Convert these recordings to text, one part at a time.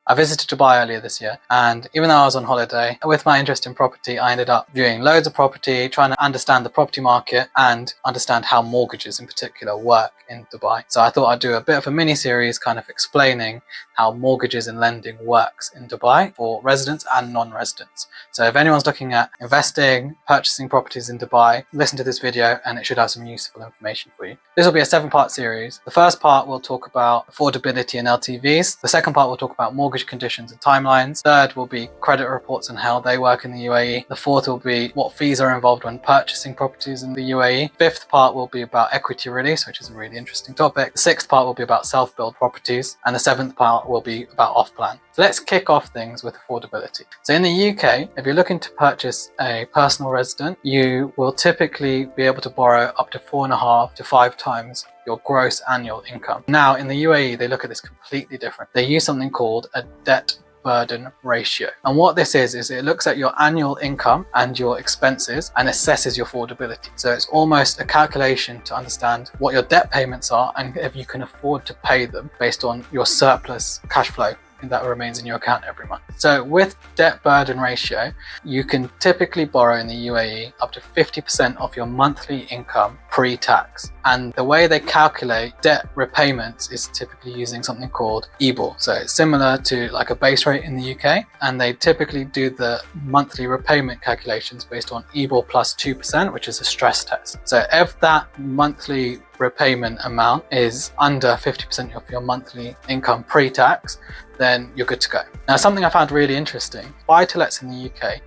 I visited Dubai earlier this year, and even though I was on holiday, with my interest in property, I ended up viewing loads of property, trying to understand the property market and understand how mortgages in particular work in Dubai. So I thought I'd do a bit of a mini series kind of explaining how mortgages and lending works in Dubai for residents and non-residents. So if anyone's looking at investing, purchasing properties in Dubai, listen to this video and it should have some useful information for you. This will be a 7-part series. The first part will talk about affordability and LTVs. The second part will talk about mortgage conditions and timelines. Third will be credit reports and how they work in the UAE. The fourth will be what fees are involved when purchasing properties in the UAE. Fifth part will be about equity release, which is a really interesting topic. The sixth part will be about self-build properties, and the seventh part will be about off-plan. So let's kick off things with affordability. So in the UK, if you're looking to purchase a personal resident, you will typically be able to borrow up to 4.5 to 5 times your gross annual income. Now in the UAE, they look at this completely different. They use something called a debt burden ratio. And what this is it looks at your annual income and your expenses and assesses your affordability. So it's almost a calculation to understand what your debt payments are and if you can afford to pay them based on your surplus cash flow that remains in your account every month. So with debt burden ratio, you can typically borrow in the UAE up to 50% of your monthly income pre-tax. And the way they calculate debt repayments is typically using something called EIBOR. So it's similar to like a base rate in the UK, and they typically do the monthly repayment calculations based on EIBOR plus 2%, which is a stress test. So if that monthly repayment amount is under 50% of your monthly income pre-tax, then you're good to go. Now, something I found really interesting, buy-to-lets in the UK,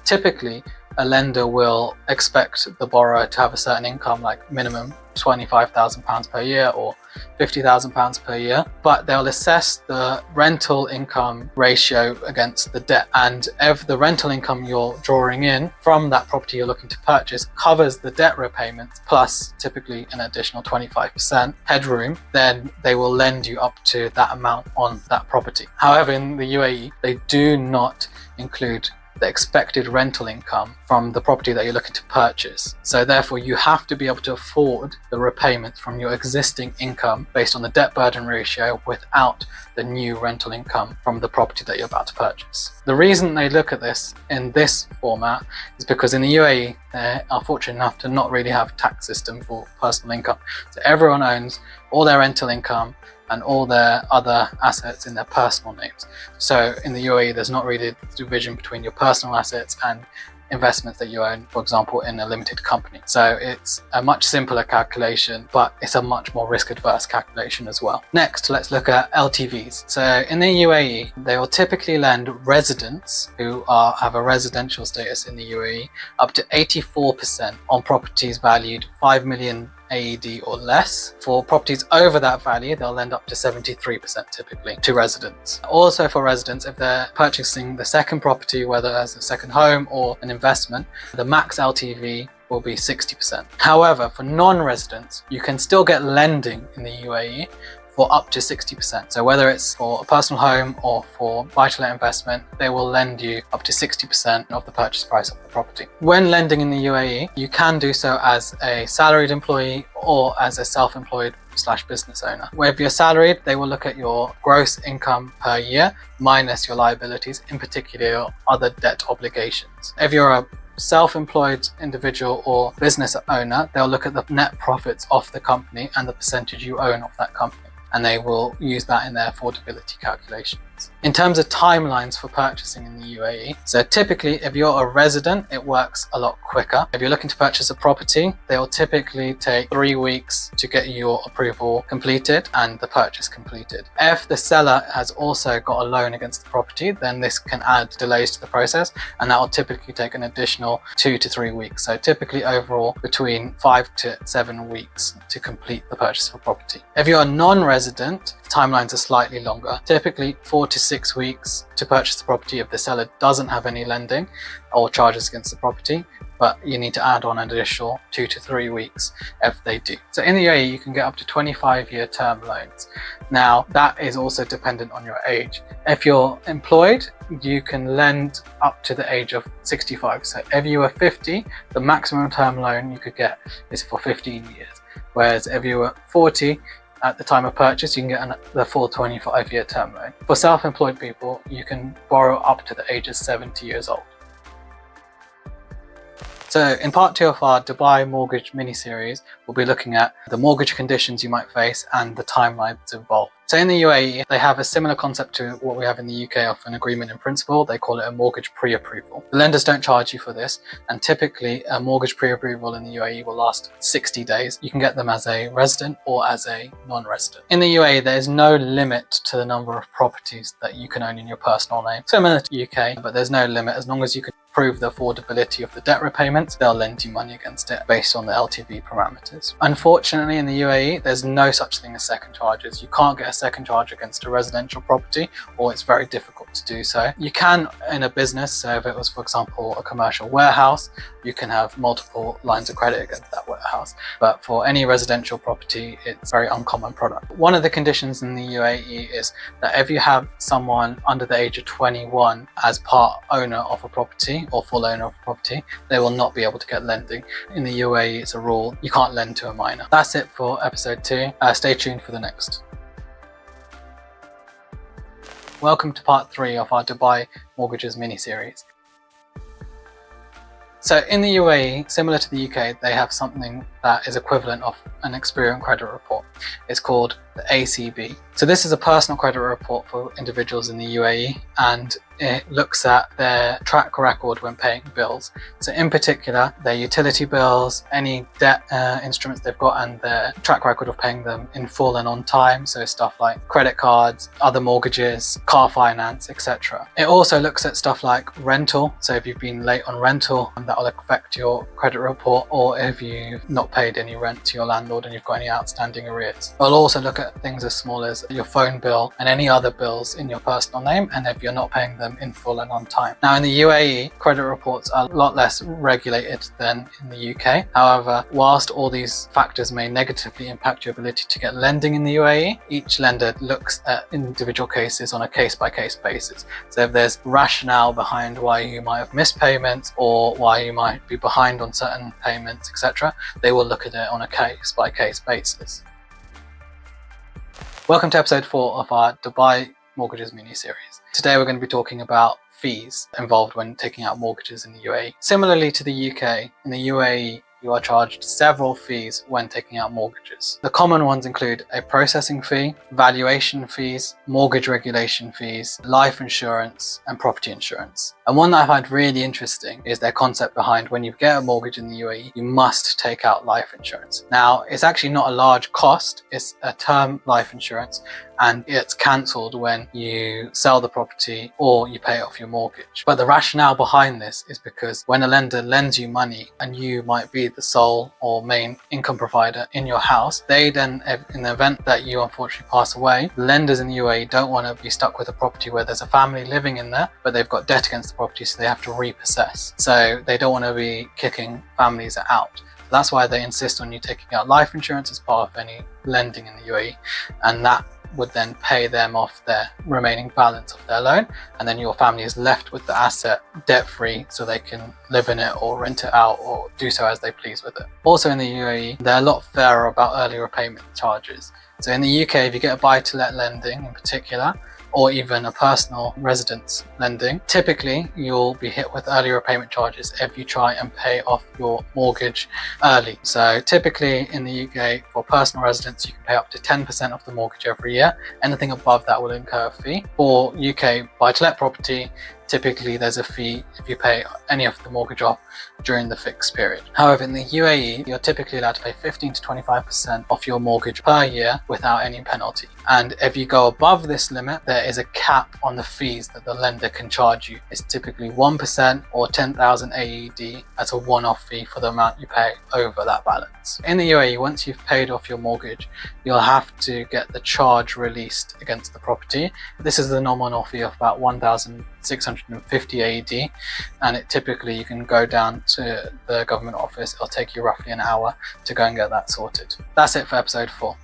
typically a lender will expect the borrower to have a certain income, like minimum £25,000 per year or £50,000 per year, but they'll assess the rental income ratio against the debt. And if the rental income you're drawing in from that property you're looking to purchase covers the debt repayments plus typically an additional 25% headroom, then they will lend you up to that amount on that property. However, in the UAE, they do not include the expected rental income from the property that you're looking to purchase. So therefore you have to be able to afford the repayments from your existing income based on the debt burden ratio without the new rental income from the property that you're about to purchase. The reason they look at this in this format is because in the UAE they are fortunate enough to not really have a tax system for personal income. So everyone owns all their rental income and all their other assets in their personal names. So in the UAE, there's not really a division between your personal assets and investments that you own, for example, in a limited company. So it's a much simpler calculation, but it's a much more risk-adverse calculation as well. Next, let's look at LTVs. So in the UAE, they will typically lend residents who have a residential status in the UAE up to 84% on properties valued 5 million AED or less. For properties over that value, they'll lend up to 73% typically to residents. Also for residents, if they're purchasing the second property, whether as a second home or an investment, the max LTV will be 60%. However, for non-residents, you can still get lending in the UAE for up to 60%. So whether it's for a personal home or for buy-to-let investment, they will lend you up to 60% of the purchase price of the property. When lending in the UAE, you can do so as a salaried employee or as a self-employed / business owner. Where if you're salaried, they will look at your gross income per year minus your liabilities, in particular your other debt obligations. If you're a self-employed individual or business owner, they'll look at the net profits of the company and the percentage you own of that company, and they will use that in their affordability calculations. In terms of timelines for purchasing in the UAE, so typically if you're a resident, it works a lot quicker. If you're looking to purchase a property, they will typically take 3 weeks to get your approval completed and the purchase completed. If the seller has also got a loan against the property, then this can add delays to the process, and that will typically take an additional 2 to 3 weeks. So typically overall between 5 to 7 weeks to complete the purchase of a property. If you're a non-resident, timelines are slightly longer, typically 4 to 6 weeks to purchase the property if the seller doesn't have any lending or charges against the property, but you need to add on an additional 2 to 3 weeks if they do. So in the UAE, you can get up to 25-year term loans. Now, that is also dependent on your age. If you're employed, you can lend up to the age of 65. So if you were 50, the maximum term loan you could get is for 15 years. Whereas if you were 40, at the time of purchase, you can get the full 25-year term loan. For self-employed people, you can borrow up to the age of 70 years old. So in part 2 of our Dubai mortgage mini-series, we'll be looking at the mortgage conditions you might face and the timelines involved. So in the UAE, they have a similar concept to what we have in the UK of an agreement in principle. They call it a mortgage pre-approval. The lenders don't charge you for this, and typically a mortgage pre-approval in the UAE will last 60 days. You can get them as a resident or as a non-resident. In the UAE, there is no limit to the number of properties that you can own in your personal name. Similar to UK, but there's no limit. As long as you can prove the affordability of the debt repayments, they'll lend you money against it based on the LTV parameters. Unfortunately, in the UAE, there's no such thing as second charges. You can't get a second charge against a residential property, or it's very difficult to do so. You can in a business, so if it was, for example, a commercial warehouse, you can have multiple lines of credit against that warehouse. But for any residential property, it's a very uncommon product. One of the conditions in the UAE is that if you have someone under the age of 21 as part owner of a property or full owner of a property, they will not be able to get lending. In the UAE, it's a rule, you can't lend to a minor. That's it for episode 2. Stay tuned for the next. Welcome to part 3 of our Dubai mortgages mini-series. So in the UAE, similar to the UK, they have something that is equivalent of an Experian credit report. It's called the ACB. So this is a personal credit report for individuals in the UAE, and it looks at their track record when paying bills. So in particular, their utility bills, any debt instruments they've got, and their track record of paying them in full and on time. So stuff like credit cards, other mortgages, car finance, etc. It also looks at stuff like rental. So if you've been late on rental, that will affect your credit report, or if you've not paid any rent to your landlord and you've got any outstanding arrears. It'll also look at things as small as your phone bill and any other bills in your personal name, and if you're not paying them in full and on time. Now in the UAE, credit reports are a lot less regulated than in the UK. However, whilst all these factors may negatively impact your ability to get lending in the UAE, each lender looks at individual cases on a case-by-case basis. So if there's rationale behind why you might have missed payments or why you might be behind on certain payments, etc., they will look at it on a case-by-case basis. Welcome to episode 4 of our Dubai mortgages mini-series. Today we're going to be talking about fees involved when taking out mortgages in the UAE. Similarly to the UK, in the UAE you are charged several fees when taking out mortgages. The common ones include a processing fee, valuation fees, mortgage regulation fees, life insurance, and property insurance. And one that I find really interesting is their concept behind when you get a mortgage in the UAE, you must take out life insurance. Now, it's actually not a large cost, it's a term life insurance, and it's cancelled when you sell the property or you pay off your mortgage. But the rationale behind this is because when a lender lends you money and you might be the sole or main income provider in your house, they then, in the event that you unfortunately pass away, lenders in the UAE don't want to be stuck with a property where there's a family living in there, but they've got debt against the property, so they have to repossess. So they don't want to be kicking families out. That's why they insist on you taking out life insurance as part of any lending in the UAE, and that would then pay them off their remaining balance of their loan, and then your family is left with the asset debt-free, so they can live in it or rent it out or do so as they please with it. Also in the UAE, they're a lot fairer about early repayment charges. So in the UK, if you get a buy-to-let lending in particular, or even a personal residence lending, typically you'll be hit with early repayment charges if you try and pay off your mortgage early. So typically in the UK, for personal residence, you can pay up to 10% of the mortgage every year. Anything above that will incur a fee. For UK buy-to-let property, typically there's a fee if you pay any of the mortgage off during the fixed period. However, in the UAE, you're typically allowed to pay 15 to 25% of your mortgage per year without any penalty. And if you go above this limit, there is a cap on the fees that the lender can charge you. It's typically 1% or 10,000 AED as a one-off fee for the amount you pay over that balance. In the UAE, once you've paid off your mortgage, you'll have to get the charge released against the property. This is the nominal fee of about 1,650 AED, and it typically you can go down to the government office. It'll take you roughly an hour to go and get that sorted. That's it for episode 4.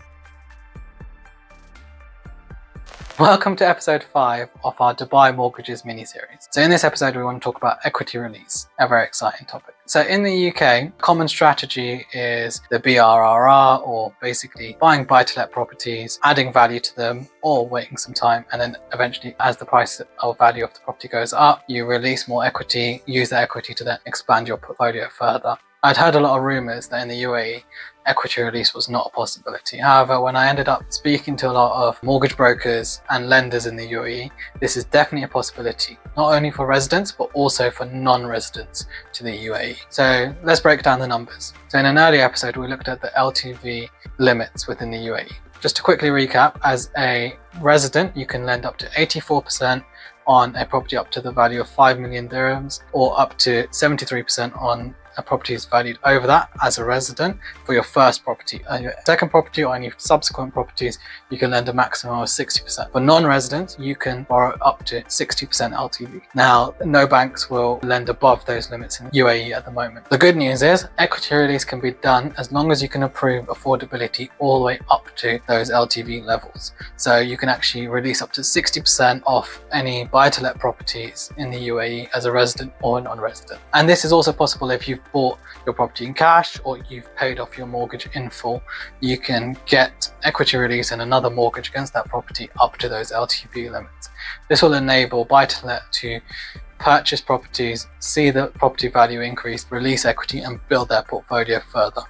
Welcome to episode 5 of our Dubai Mortgages mini-series. So in this episode we want to talk about equity release, a very exciting topic. So in the UK, common strategy is the BRRR, or basically buying buy-to-let properties, adding value to them, or waiting some time, and then eventually as the price or value of the property goes up, you release more equity, use that equity to then expand your portfolio further. I'd heard a lot of rumours that in the UAE, equity release was not a possibility. However, when I ended up speaking to a lot of mortgage brokers and lenders in the UAE, this is definitely a possibility, not only for residents, but also for non-residents to the UAE. So let's break down the numbers. So in an earlier episode, we looked at the LTV limits within the UAE. Just to quickly recap, as a resident, you can lend up to 84% on a property up to the value of 5 million dirhams, or up to 73% on a property is valued over that as a resident for your first property. On your second property or any subsequent properties, you can lend a maximum of 60%. For non-residents, you can borrow up to 60% LTV. Now, no banks will lend above those limits in UAE at the moment. The good news is equity release can be done as long as you can approve affordability all the way up to those LTV levels. So you can actually release up to 60% off any buy-to-let properties in the UAE as a resident or non-resident. And this is also possible if you've bought your property in cash or you've paid off your mortgage in full. You can get equity release and another mortgage against that property up to those LTV limits. This will enable buy-to-let to purchase properties, see the property value increase, release equity, and build their portfolio further.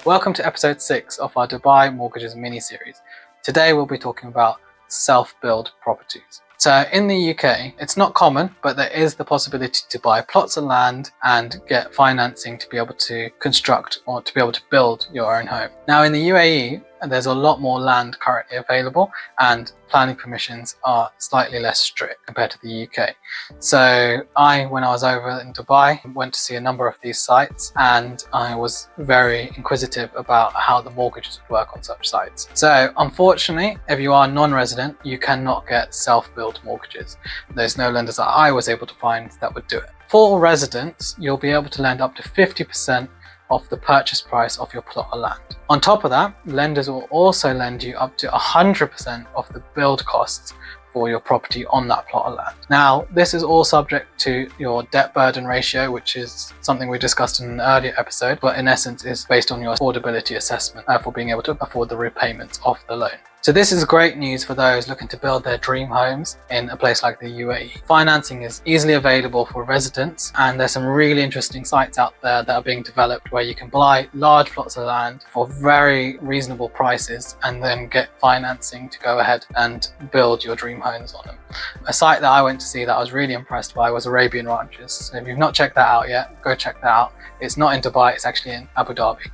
Welcome to episode 6 of our Dubai Mortgages mini-series. Today we'll be talking about self-build properties. So in the UK, it's not common, but there is the possibility to buy plots of land and get financing to be able to construct or to be able to build your own home. Now in the UAE, there's a lot more land currently available and planning permissions are slightly less strict compared to the UK. So when I was over in Dubai, went to see a number of these sites and I was very inquisitive about how the mortgages would work on such sites. So unfortunately, if you are non-resident, you cannot get self-build mortgages. There's no lenders that I was able to find that would do it. For residents, you'll be able to lend up to 50% of the purchase price of your plot of land. On top of that, lenders will also lend you up to 100% of the build costs for your property on that plot of land. Now, this is all subject to your debt burden ratio, which is something we discussed in an earlier episode, but in essence is based on your affordability assessment for being able to afford the repayments of the loan. So this is great news for those looking to build their dream homes in a place like the UAE. Financing is easily available for residents, and there's some really interesting sites out there that are being developed where you can buy large plots of land for very reasonable prices and then get financing to go ahead and build your dream homes on them. A site that I went to see that I was really impressed by was Arabian Ranches. So if you've not checked that out yet, go check that out. It's not in Dubai, it's actually in Abu Dhabi.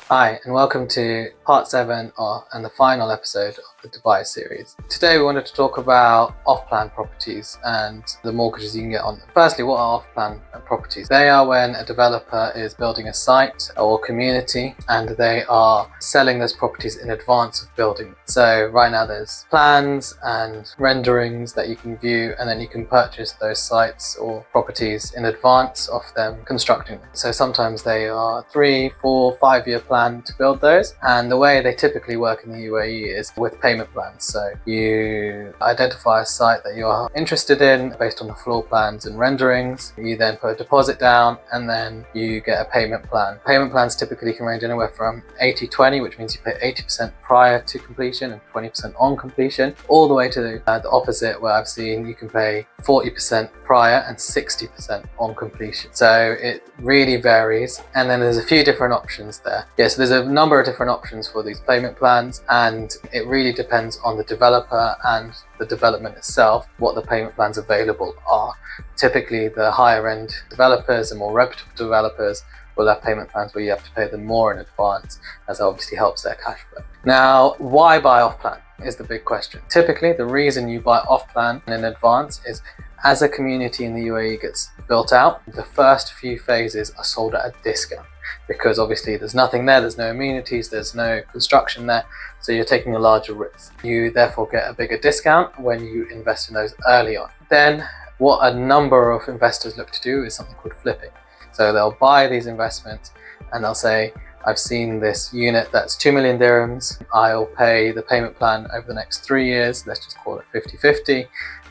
Hi, and welcome to part 7 and the final episode of the Dubai series. Today we wanted to talk about off-plan properties and the mortgages you can get on them. Firstly, what are off-plan properties? They are when a developer is building a site or community and they are selling those properties in advance of building them. So right now there's plans and renderings that you can view, and then you can purchase those sites or properties in advance of them constructing them. So sometimes they are 3, 4, 5 year plan to build those, and the way they typically work in the UAE is with payment plans. So you identify a site that you're interested in based on the floor plans and renderings. You then put a deposit down and then you get a payment plan. Payment plans typically can range anywhere from 80-20, which means you pay 80% prior to completion and 20% on completion, all the way to the opposite, where I've seen you can pay 40% prior and 60% on completion. So it really varies, and then there's a few different options there. So there's a number of different options for these payment plans, and it really depends on the developer and the development itself what the payment plans available are. Typically the higher end developers and more reputable developers will have payment plans where you have to pay them more in advance, as that obviously helps their cash flow. Now, why buy off plan is the big question. Typically the reason you buy off plan in advance is as a community in the UAE gets built out, the first few phases are sold at a discount, because obviously there's nothing there, there's no amenities, there's no construction there, so you're taking a larger risk. You therefore get a bigger discount when you invest in those early on. Then what a number of investors look to do is something called flipping. So they'll buy these investments and they'll say, I've seen this unit that's 2 million dirhams. I'll pay the payment plan over the next 3 years. Let's just call it 50-50.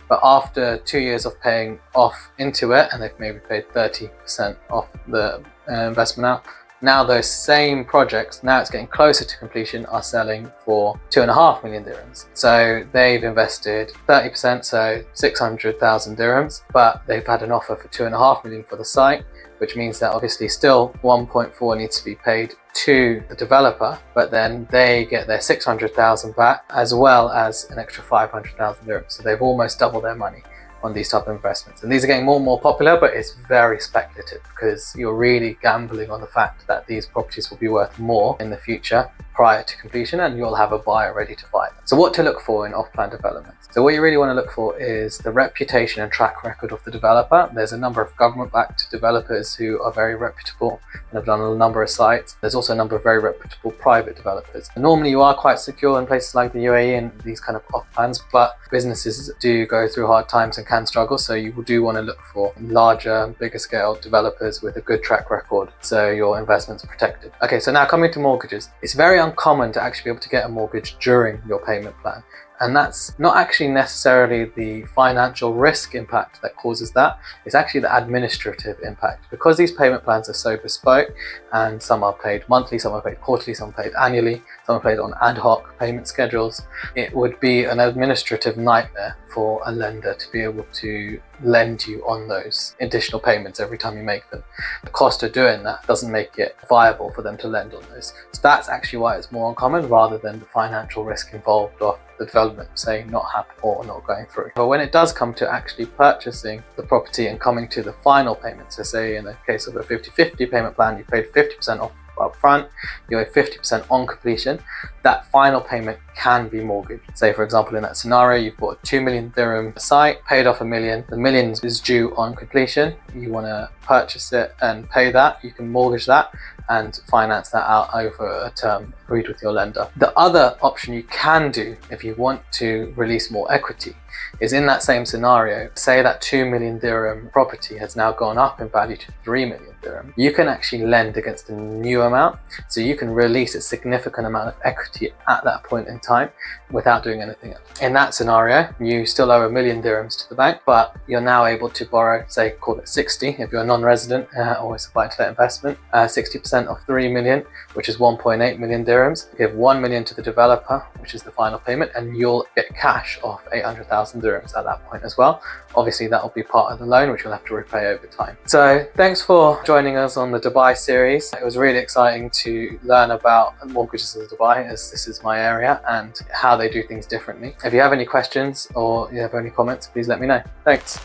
But after 2 years of paying off into it, and they've maybe paid 30% off the investment out, now those same projects, now it's getting closer to completion, are selling for 2.5 million dirhams. So they've invested 30%, so 600,000 dirhams, but they've had an offer for 2.5 million for the site, which means that obviously still 1.4 needs to be paid to the developer, but then they get their 600,000 back as well as an extra 500,000 dirhams. So they've almost doubled their money on these type of investments. And these are getting more and more popular, but it's very speculative because you're really gambling on the fact that these properties will be worth more in the future prior to completion, and you'll have a buyer ready to buy them. So what to look for in off-plan developments? So what you really want to look for is the reputation and track record of the developer. There's a number of government-backed developers who are very reputable and have done a number of sites. There's also a number of very reputable private developers. And normally you are quite secure in places like the UAE and these kind of off-plans, but businesses do go through hard times and can struggle, so you do want to look for larger, bigger scale developers with a good track record so your investments are protected. Okay, so now coming to mortgages. It's very uncommon to actually be able to get a mortgage during your payment plan. And that's not actually necessarily the financial risk impact that causes that. It's actually the administrative impact. Because these payment plans are so bespoke, and some are paid monthly, some are paid quarterly, some are paid annually, some are paid on ad hoc payment schedules, it would be an administrative nightmare for a lender to be able to lend you on those additional payments every time you make them. The cost of doing that doesn't make it viable for them to lend on those. So that's actually why it's more uncommon, rather than the financial risk involved of the development, say, not happening or not going through. But when it does come to actually purchasing the property and coming to the final payment, so say in the case of a 50-50 payment plan, you paid 50% off up front, you owe 50% on completion, that final payment can be mortgaged. Say for example, in that scenario, you've bought a 2 million dirham site, paid off $1 million, the million is due on completion, you want to purchase it and pay that, you can mortgage that and finance that out over a term agreed with your lender. The other option you can do if you want to release more equity is, in that same scenario, say that 2 million dirham property has now gone up in value to 3 million dirham. You can actually lend against a new amount, so you can release a significant amount of equity at that point in time without doing anything else. In that scenario, you still owe 1 million dirhams to the bank, but you're now able to borrow, say, call it 60 if you're a non-resident or it's a buy-to-let investment, 60% of 3 million, which is 1.8 million dirhams. Give 1 million to the developer, which is the final payment, and you'll get cash of 800,000 dirhams at that point as well. Obviously that will be part of the loan, which you'll have to repay over time. So thanks for joining us on the Dubai series. It was really exciting to learn about mortgages in Dubai, as this is my area, and how they do things differently. If you have any questions or you have any comments, please let me know. Thanks.